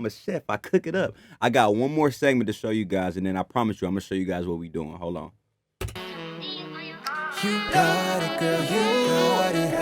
I'm a chef. I cook it up. I got one more segment to show you guys, and then I promise you, I'm gonna show you guys what we doing. Hold on. You got it, girl. You got it.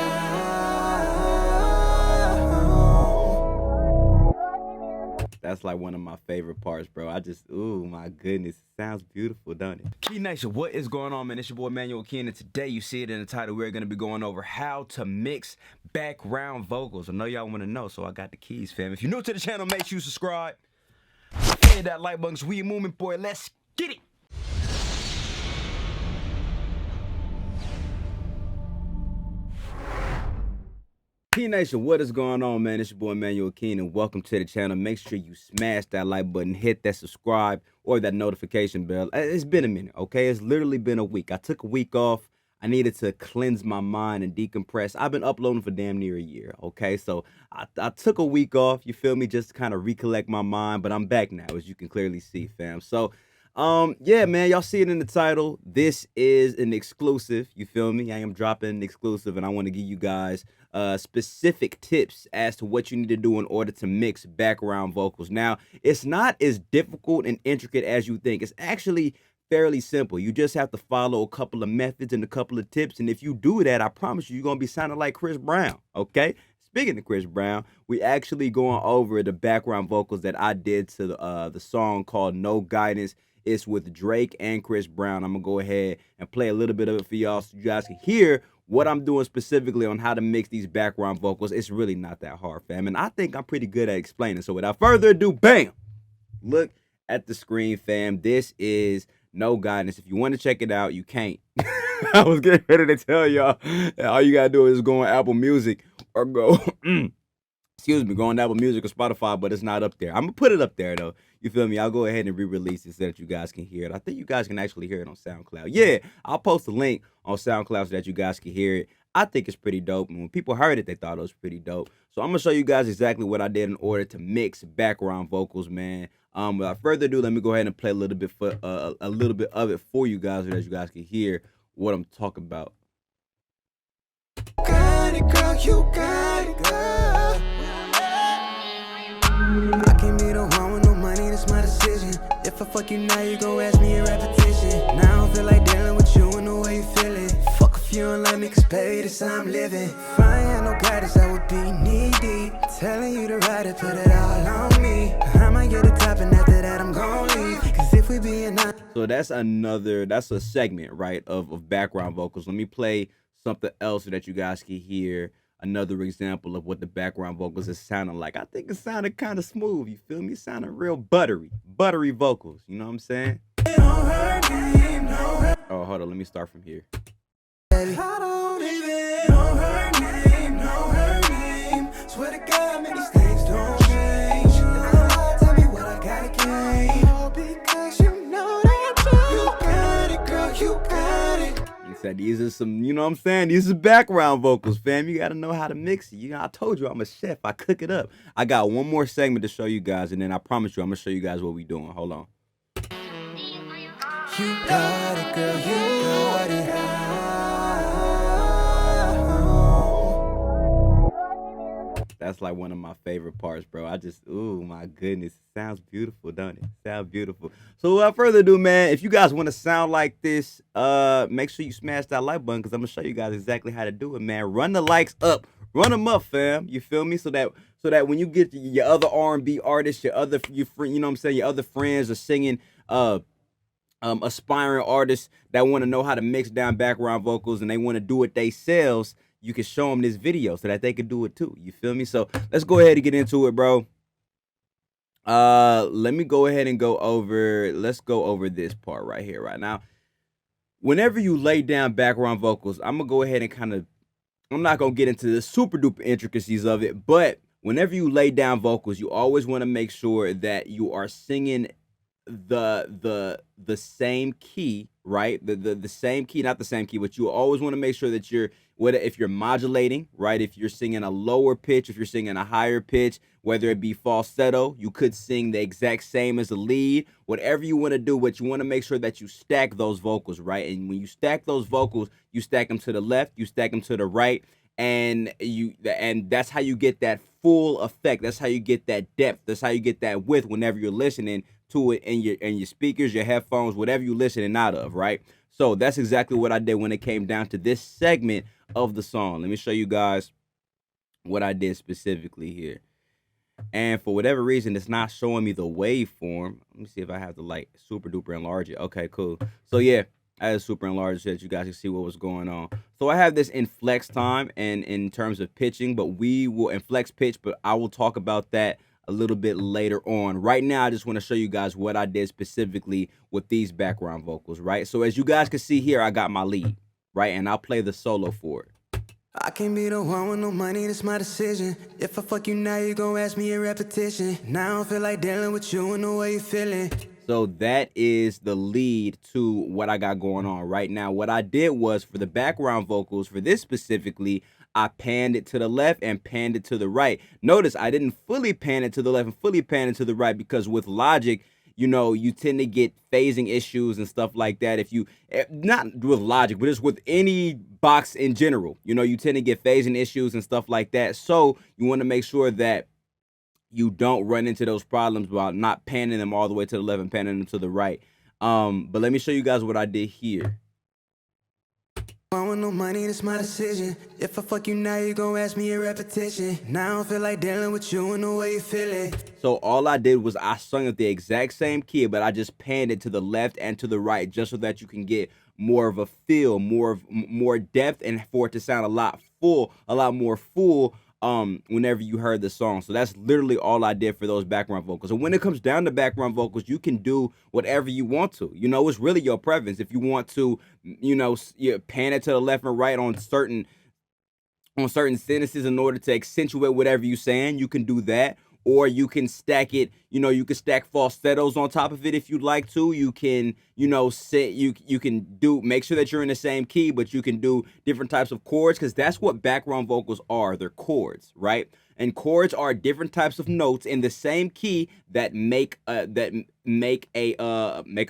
That's like one of my favorite parts, bro. Ooh, my goodness. Sounds beautiful, don't it? Key Nation, what is going on, man? It's your boy, Manuel Ken, and today you see it in the title. We're going to be going over how to mix background vocals. I know y'all want to know, so I got the keys, fam. If you're new to the channel, make sure you subscribe. Hit that like button, so we moving, boy. Let's get it. Key Nation, what is going on, man? It's your boy Manuel Keen, and welcome to the channel. Make sure you smash that like button, hit that subscribe or that notification bell. It's been a minute, okay? It's literally been a week. I took a week off. I needed to cleanse my mind and decompress. I've been uploading for damn near a year, okay? So I took a week off, you feel me, just to kind of recollect my mind, but I'm back now, as you can clearly see, fam. So, yeah, man, y'all see it in the title. This is an exclusive, you feel me? I am dropping an exclusive, and I want to give you guys specific tips as to what you need to do in order to mix background vocals. Now, it's not as difficult and intricate as you think. It's actually fairly simple. You just have to follow a couple of methods and a couple of tips, and if you do that, I promise you, you're going to be sounding like Chris Brown, okay? Speaking of Chris Brown, we actually going over the background vocals that I did to the song called No Guidance. It's with Drake and Chris Brown. I'm going to go ahead and play a little bit of it for y'all so you guys can hear what I'm doing specifically on how to mix these background vocals. It's really not that hard, fam. And I think I'm pretty good at explaining. So without further ado, bam! Look at the screen, fam. This is No Guidance. If you want to check it out, you can't. I was getting ready to tell y'all that all you got to do is go on Apple Music or go... excuse me, go on Apple Music or Spotify, but it's not up there. I'm going to put it up there, though. You feel me? I'll go ahead and re-release it so that you guys can hear it. I think you guys can actually hear it on SoundCloud. Yeah, I'll post a link on SoundCloud so that you guys can hear it. I think it's pretty dope. And when people heard it, they thought it was pretty dope. So I'm going to show you guys exactly what I did in order to mix background vocals, man. Without further ado, let me go ahead and play a little bit of it for you guys so that you guys can hear what I'm talking about. Got it, girl, you got it, girl. I can't be the one with no money, that's my decision. If I fuck you now, you gon' ask me a repetition. Now I don't feel like dealing with you and the way you feel it. Fuck if you don't like me, cause baby, this how I'm living. If I ain't had no guidance, I would be knee-deep. Telling you to ride it, put it all on me. I might get a top and after that I'm gon' leave. Cause if we be in So that's a segment, right, of background vocals. Let me play something else so that you guys can hear another example of what the background vocals is sounding like. I think it sounded kind of smooth, you feel me? It sounded real buttery vocals, you know what I'm saying? Oh, hold on, let me start from here. I don't even know her name, know her name. Swear to God, man, these things don't change. Tell me what I gotta gain. Oh, because you know that you got it, girl, you got it. He said these are some, you know what I'm saying? These are background vocals, fam. You got to know how to mix it. I told you I'm a chef. I cook it up. I got one more segment to show you guys, and then I promise you I'm going to show you guys what we doing. Hold on. You got it, girl. You got it. That's like one of my favorite parts, bro. Ooh, my goodness. Sounds beautiful, don't it? Sounds beautiful. So without further ado, man, if you guys want to sound like this, make sure you smash that like button because I'm going to show you guys exactly how to do it, man. Run the likes up. Run them up, fam. You feel me? So that when you get your other R&B artists, you know what I'm saying, your other friends are singing, aspiring artists that want to know how to mix down background vocals and they want to do it themselves, you can show them this video so that they can do it too. You feel me? So let's go ahead and get into it, bro. Let me go ahead and let's go over this part right here, right now. Whenever you lay down background vocals, I'm going to go ahead and I'm not going to get into the super duper intricacies of it, but whenever you lay down vocals, you always want to make sure that you are singing the same key, right? The same key, not the same key, but you always want to make sure that if you're modulating, right? If you're singing a lower pitch, if you're singing a higher pitch, whether it be falsetto, you could sing the exact same as the lead. Whatever you want to do, but you want to make sure that you stack those vocals, right? And when you stack those vocals, you stack them to the left, you stack them to the right, and that's how you get that full effect. That's how you get that depth. That's how you get that width whenever you're listening to it in your speakers, your headphones, whatever you're listening out of, right? So that's exactly what I did when it came down to this segment of the song. Let me show you guys what I did specifically here. And for whatever reason, it's not showing me the waveform. Let me see if I have to like super duper enlarge it. Okay, cool. So yeah, I had super enlarged so that you guys can see what was going on. So I have this in flex time and in terms of pitching, but we will in flex pitch, but I will talk about that a little bit later on. Right now, I just want to show you guys what I did specifically with these background vocals, right? So as you guys can see here, I got my lead, right? And I'll play the solo for it. I can't be the one with no money, that's my decision. If I fuck you now, you gon' ask me in repetition. Now I don't feel like dealing with you and the way you feeling. So that is the lead to what I got going on right now. What I did was for the background vocals, for this specifically, I panned it to the left and panned it to the right. Notice I didn't fully pan it to the left and fully pan it to the right because with Logic, you know, you tend to get phasing issues and stuff like that. If you, not with Logic, but just with any box in general, you know, you tend to get phasing issues and stuff like that. So you want to make sure that you don't run into those problems while not panning them all the way to the left and panning them to the right. But let me show you guys what I did here. I want no money, that's my decision. If I fuck you now, you gon' ask me in repetition. Now I don't feel like dealing with you and the way you feeling. So all I did was I sung at the exact same key, but I just panned it to the left and to the right just so that you can get more of a feel, more depth, and for it to sound a lot more full whenever you heard the song. So that's literally all I did for those background vocals. And when it comes down to background vocals, you can do whatever you want to. You know, it's really your preference. If you want to, you know, you pan it to the left and right on certain sentences in order to accentuate whatever you're saying, you can do that. Or you can stack it, you know, you can stack falsettos on top of it if you'd like to. You can, you know, you can do, make sure that you're in the same key, but you can do different types of chords because that's what background vocals are. They're chords, right? And chords are different types of notes in the same key that make a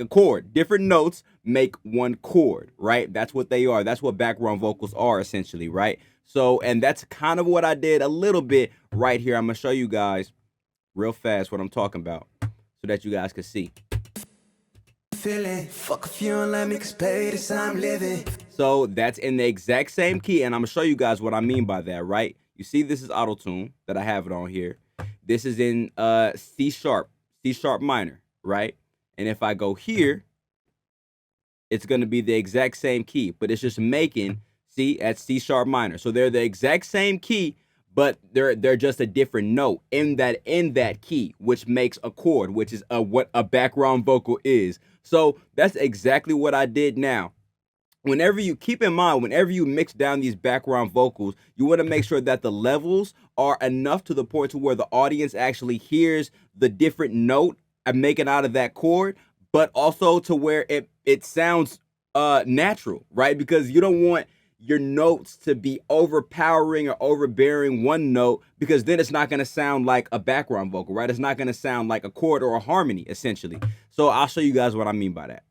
chord. Different notes make one chord, right? That's what they are. That's what background vocals are essentially, right? So, and that's kind of what I did a little bit right here. I'm gonna show you guys real fast what I'm talking about so that you guys can see. Feeling, fuck if you don't let me, 'cause baby, this I'm living. So that's in the exact same key, and I'm gonna show you guys what I mean by that, right? You see this is auto tune that I have it on here. This is in C sharp minor, right? And if I go here, it's gonna be the exact same key, but it's just making, see, at C sharp minor. So they're the exact same key, but they're just a different note in that key, which makes a chord, which is what a background vocal is. So that's exactly what I did now. Whenever you keep in mind, whenever you mix down these background vocals, you want to make sure that the levels are enough to the point to where the audience actually hears the different note and making out of that chord, but also to where it sounds natural, right? Because you don't want your notes to be overpowering or overbearing one note, because then it's not going to sound like a background vocal, right? It's not going to sound like a chord or a harmony, essentially. So I'll show you guys what I mean by that.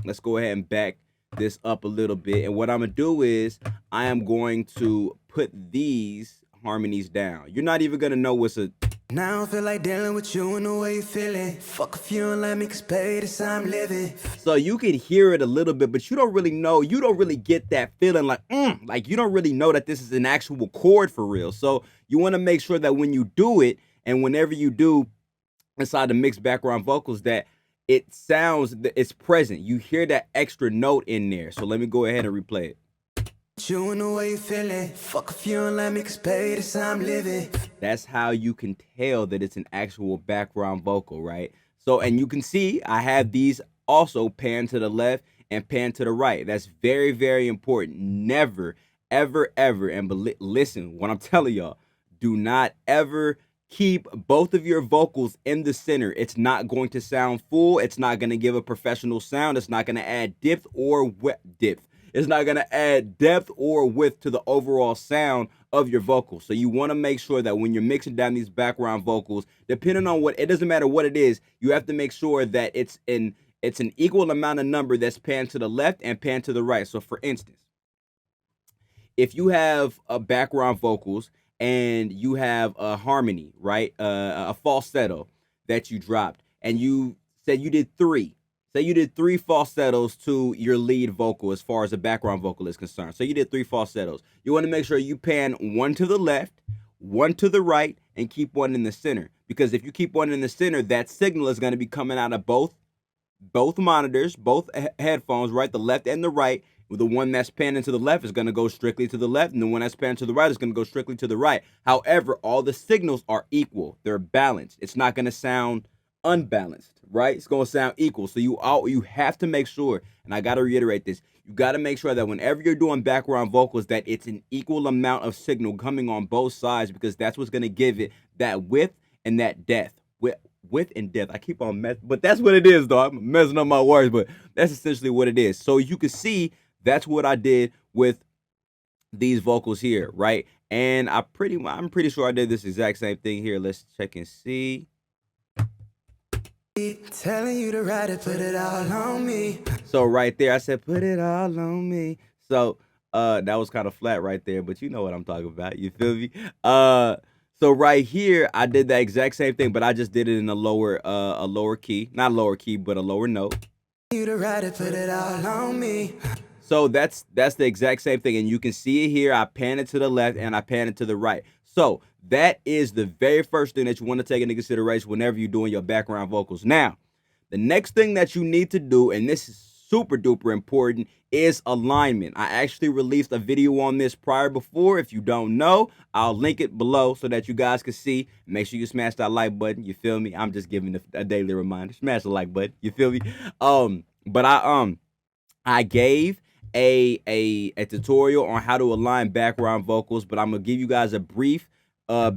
Let's go ahead and back this up a little bit. And what I'm going to do is I am going to put these harmonies down. You're not even going to know what's a... Now I don't feel like dealing with you and the way you feeling. Fuck if you don't let me, 'cause baby, this I'm living. So you can hear it a little bit, but you don't really know. You don't really get that feeling like you don't really know that this is an actual chord for real. So you want to make sure that when you do it, and whenever you do inside the mixed background vocals, that it sounds, it's present. You hear that extra note in there. So let me go ahead and replay it. You and the way you feeling. Fuck if you don't let me, 'cause baby, this I'm living. That's how you can tell that it's an actual background vocal, right? So, and you can see I have these also pan to the left and pan to the right. That's very, very important. Never, ever, ever, and listen, what I'm telling y'all, do not ever keep both of your vocals in the center. It's not going to sound full. It's not going to give a professional sound. It's not going to add depth or depth. It's not going to add depth or width to the overall sound of your vocals. So you want to make sure that when you're mixing down these background vocals, depending on what, it doesn't matter what it is, you have to make sure that it's an equal amount of number that's panned to the left and panned to the right. So for instance, if you have a background vocals and you have a harmony, right? A falsetto that you dropped, and you said you did three. Say you did three falsettos to your lead vocal as far as the background vocal is concerned. So you did three falsettos. You want to make sure you pan one to the left, one to the right, and keep one in the center. Because if you keep one in the center, that signal is going to be coming out of both monitors, both headphones, right? The left and the right. The one that's panning to the left is going to go strictly to the left, and the one that's panning to the right is going to go strictly to the right. However, all the signals are equal. They're balanced. It's not going to sound unbalanced, right? It's going to sound equal. So you have to make sure, and I got to reiterate this, you got to make sure that whenever you're doing background vocals, that it's an equal amount of signal coming on both sides, because that's what's going to give it that width and that depth. Width and depth. I keep on but that's what it is, though. I'm messing up my words, but that's essentially what it is. So you can see that's what I did with these vocals here, right? And I'm pretty sure I did this exact same thing here. Let's check and see. Telling you to ride it, put it all on me. So right there, I said, put it all on me. So that was kind of flat right there, but you know what I'm talking about. You feel me? So right here, I did that exact same thing, but I just did it in a lower key. Not lower key, but a lower note. You to ride it, put it all on me. So that's the exact same thing. And you can see it here. I pan it to the left and I pan it to the right. So that is the very first thing that you want to take into consideration whenever you're doing your background vocals. Now, the next thing that you need to do, and this is super duper important, is alignment. I actually released a video on this before. If you don't know, I'll link it below so that you guys can see. Make sure you smash that like button. You feel me? I'm just giving a daily reminder. Smash the like button. You feel me? But I gave a tutorial on how to align background vocals, but I'm gonna give you guys a brief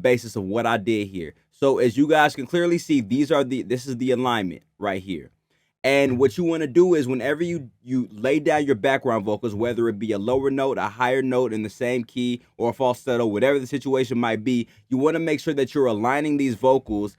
basis of what I did here. So as you guys can clearly see, this is the alignment right here. And what you want to do is whenever you lay down your background vocals, whether it be a lower note, a higher note in the same key, or a falsetto, whatever the situation might be, you want to make sure that you're aligning these vocals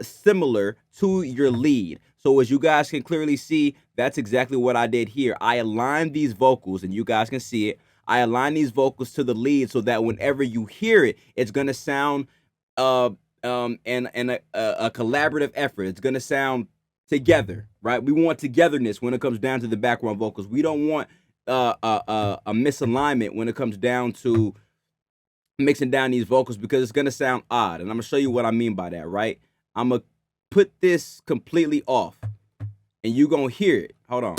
similar to your lead. So as you guys can clearly see, that's exactly what I did here. I aligned these vocals, and you guys can see it. I align these vocals to the lead so that whenever you hear it, it's gonna sound and a collaborative effort. It's gonna sound together, right? We want togetherness when it comes down to the background vocals. We don't want a misalignment when it comes down to mixing down these vocals, because it's gonna sound odd. And I'm gonna show you what I mean by that, right? I'm gonna put this completely off, and you gonna hear it. Hold on.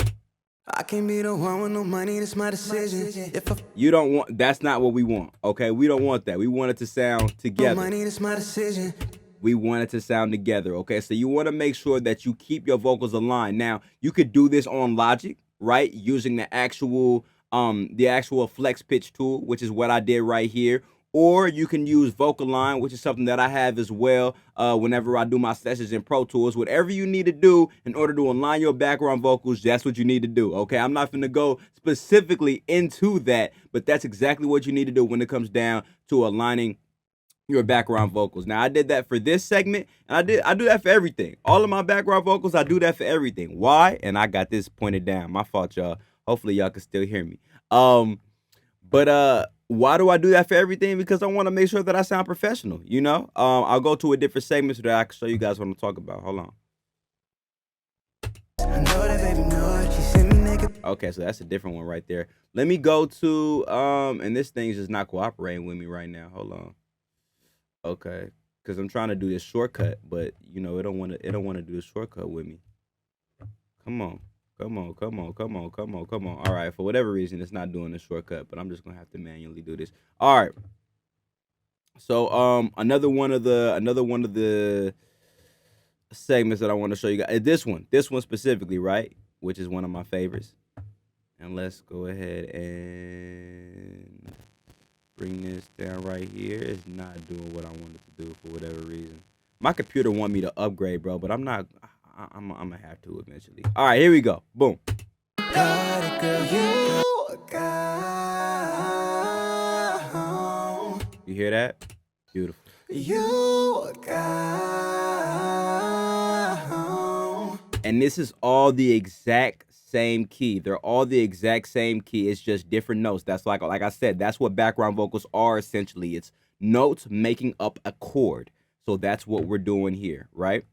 I can't be the one with no money, that's my decision. You don't want, that's not what we want, okay? We don't want that. We want it to sound together. No money, that's my decision. We want it to sound together, okay? So you want to make sure that you keep your vocals aligned. Now, you could do this on Logic, right? Using the actual flex pitch tool, which is what I did right here. Or you can use Vocaline, which is something that I have as well whenever I do my sessions in Pro Tools. Whatever you need to do in order to align your background vocals, that's what you need to do, okay? I'm not going to go specifically into that, but that's exactly what you need to do when it comes down to aligning your background vocals. Now, I did that for this segment, and I do that for everything. All of my background vocals, I do that for everything. Why? And I got this pointed down. My fault, y'all. Hopefully, y'all can still hear me. Why do I do that for everything? Because I want to make sure that I sound professional, you know? I'll go to a different segment so that I can show you guys what I'm talking about. Hold on. Okay, so that's a different one right there. Let me go to, and this thing's just not cooperating with me right now. Hold on. Okay, because I'm trying to do this shortcut, but, you know, it don't want to do the shortcut with me. Come on. All right, for whatever reason, it's not doing the shortcut, but I'm just gonna have to manually do this. All right. So another one of the segments that I want to show you guys, this one specifically, right, which is one of my favorites. And let's go ahead and bring this down right here. It's not doing what I wanted to do for whatever reason. My computer want me to upgrade, bro, but I'm not. I'm gonna have to eventually. All right, here we go. Boom. You hear that? Beautiful. And this is all the exact same key. They're all the exact same key. It's just different notes. That's like I said, that's what background vocals are essentially. It's notes making up a chord. So that's what we're doing here, right?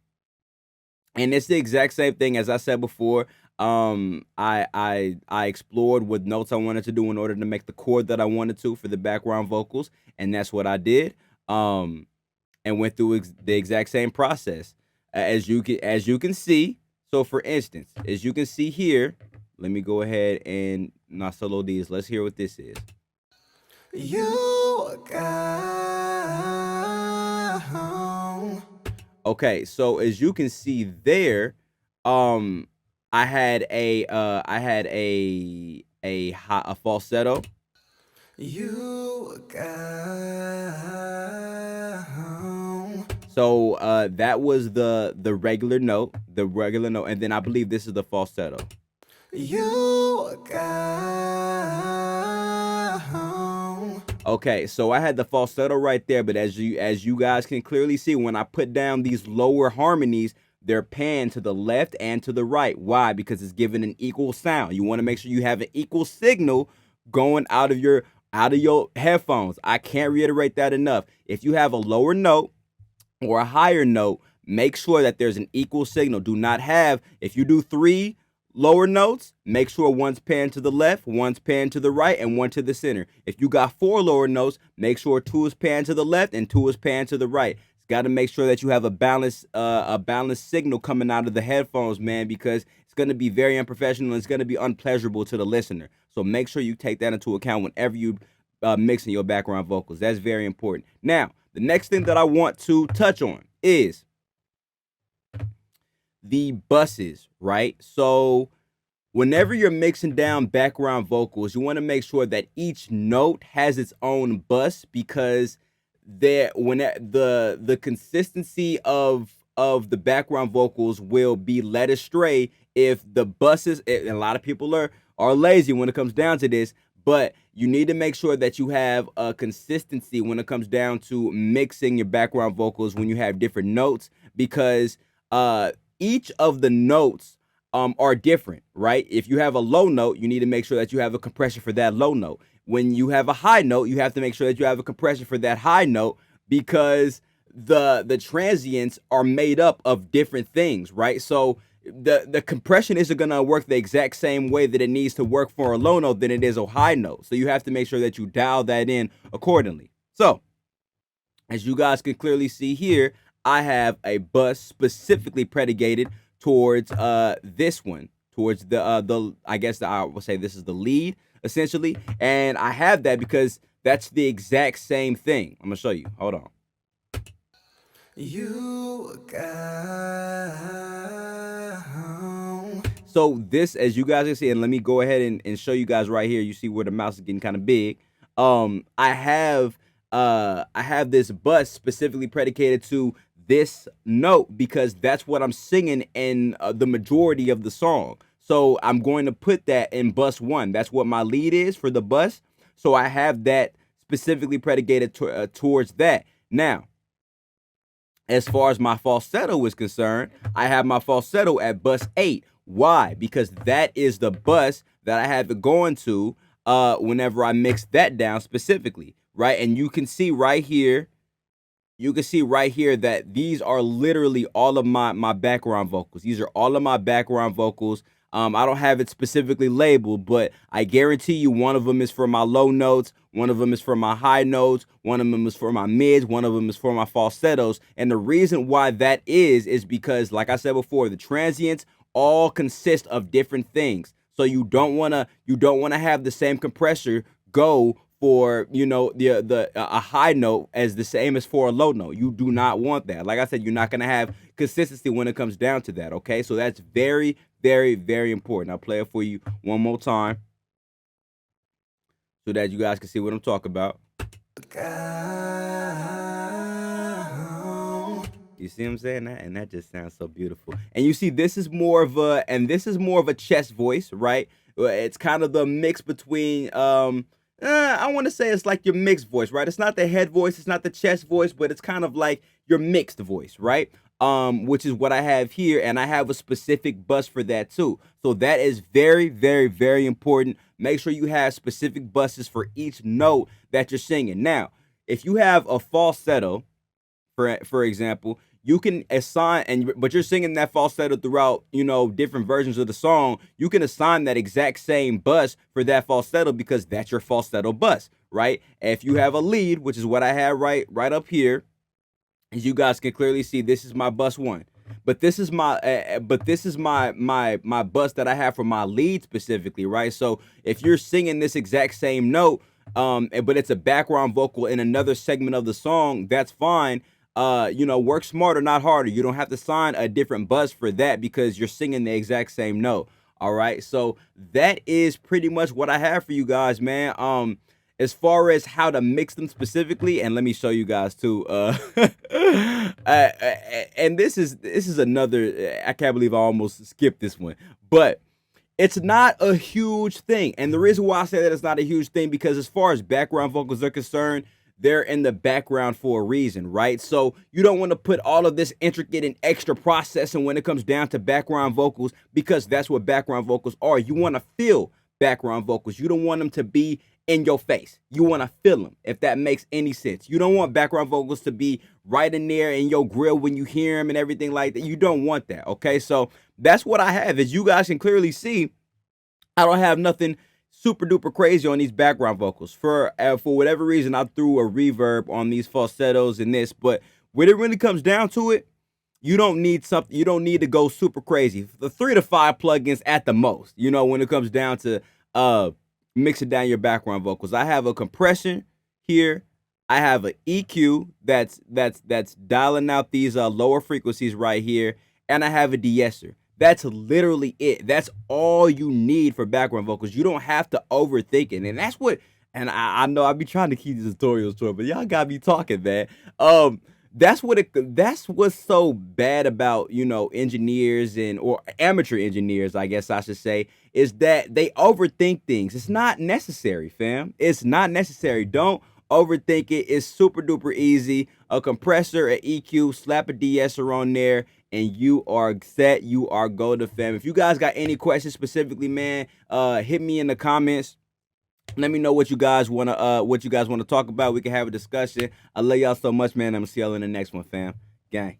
And it's the exact same thing as I said before. I explored what notes I wanted to do in order to make the chord that I wanted to for the background vocals, and that's what I did. And went through the exact same process as you can see. So for instance, as you can see here, let me go ahead and not solo these. Let's hear what this is. You got Okay, so as you can see there, I had a falsetto. You got So that was the regular note, and then I believe this is the falsetto. You got Okay, so I had the falsetto right there, but as you guys can clearly see, when I put down these lower harmonies, they're panned to the left and to the right. Why? Because it's giving an equal sound. You want to make sure you have an equal signal going out of your headphones. I can't reiterate that enough. If you have a lower note or a higher note, make sure that there's an equal signal. Do not have, if you do 3 lower notes, make sure one's panned to the left, one's panned to the right, and one to the center. If you got 4 lower notes, make sure 2 is panned to the left and 2 is panned to the right. It's got to make sure that you have a balanced signal coming out of the headphones, man, because it's going to be very unprofessional and it's going to be unpleasurable to the listener. So make sure you take that into account whenever you mixing your background vocals. That's very important. Now, the next thing that I want to touch on is the buses, right? So whenever you're mixing down background vocals, you want to make sure that each note has its own bus, because the consistency of the background vocals will be led astray if the buses, and a lot of people are lazy when it comes down to this, but you need to make sure that you have a consistency when it comes down to mixing your background vocals when you have different notes, because each of the notes are different, right? If you have a low note, you need to make sure that you have a compression for that low note. When you have a high note, you have to make sure that you have a compression for that high note, because the transients are made up of different things, right? So the compression isn't going to work the exact same way that it needs to work for a low note than it is a high note. So you have to make sure that you dial that in accordingly. So as you guys can clearly see here, I have a bus specifically predicated towards this one, towards the I guess I would say this is the lead essentially, and I have that because that's the exact same thing. I'm gonna show you. Hold on. You got So this, as you guys can see, and let me go ahead and show you guys right here. You see where the mouse is getting kind of big. I have this bus specifically predicated to this note because that's what I'm singing in the majority of the song. So I'm going to put that in bus 1. That's what my lead is for the bus. So I have that specifically predicated towards that. Now, as far as my falsetto is concerned, I have my falsetto at bus 8. Why? Because that is the bus that I have it going to whenever I mix that down specifically, right? And you can see right here, that these are literally all of my background vocals. These are all of my background vocals. I don't have it specifically labeled, but I guarantee you one of them is for my low notes, one of them is for my high notes, one of them is for my mids, one of them is for my falsettos. And the reason why that is because, like I said before, the transients all consist of different things. So you don't wanna have the same compressor go for a high note as the same as for a low note. You do not want that. Like I said, you're not gonna have consistency when it comes down to that. Okay, so that's very, very, very important. I'll play it for you one more time so that you guys can see what I'm talking about. You see what I'm saying? And that just sounds so beautiful. And you see, this is more of a chest voice, right? It's kind of the mix between I want to say it's like your mixed voice, right? It's not the head voice, it's not the chest voice, but it's kind of like your mixed voice, right? which is what I have here, and I have a specific bus for that too. So that is very, very, very important. Make sure you have specific buses for each note that you're singing. Now, if you have a falsetto, for example, you can assign, but you're singing that falsetto throughout, different versions of the song. You can assign that exact same bus for that falsetto because that's your falsetto bus, right? If you have a lead, which is what I have right up here, as you guys can clearly see, this is my bus one. But this is my my bus that I have for my lead specifically, right? So if you're singing this exact same note, but it's a background vocal in another segment of the song, that's fine. Work smarter, not harder. You don't have to sign a different bus for that because you're singing the exact same note. All right. So that is pretty much what I have for you guys, man. As far as how to mix them specifically, and let me show you guys too. And this is another. I can't believe I almost skipped this one, but it's not a huge thing. And the reason why I say that it's not a huge thing because as far as background vocals are concerned, they're in the background for a reason, right? So you don't want to put all of this intricate and extra processing when it comes down to background vocals because that's what background vocals are. You want to feel background vocals. You don't want them to be in your face. You want to feel them, if that makes any sense. You don't want background vocals to be right in there in your grill when you hear them and everything like that. You don't want that, okay? So that's what I have. As you guys can clearly see, I don't have nothing super duper crazy on these background vocals. For whatever reason, I threw a reverb on these falsettos and this, but when it really comes down to it, you don't need something. You don't need to go super crazy. The 3 to 5 plugins at the most. When it comes down to mixing down your background vocals. I have a compression here. I have an EQ that's dialing out these lower frequencies right here, and I have a de-esser. That's literally it. That's all you need for background vocals. You don't have to overthink it. And that's what, and I know I be trying to keep these tutorials short, but y'all got me talking, man. That's what's so bad about, engineers or amateur engineers, I guess I should say, is that they overthink things. It's not necessary, fam. It's not necessary. Don't overthink it. It's super duper easy. A compressor, an EQ, slap a de-esser on there, and you are set. You are golden, fam. If you guys got any questions specifically, man, hit me in the comments. Let me know what you guys wanna talk about. We can have a discussion. I love y'all so much, man. I'm gonna see y'all in the next one, fam. Gang.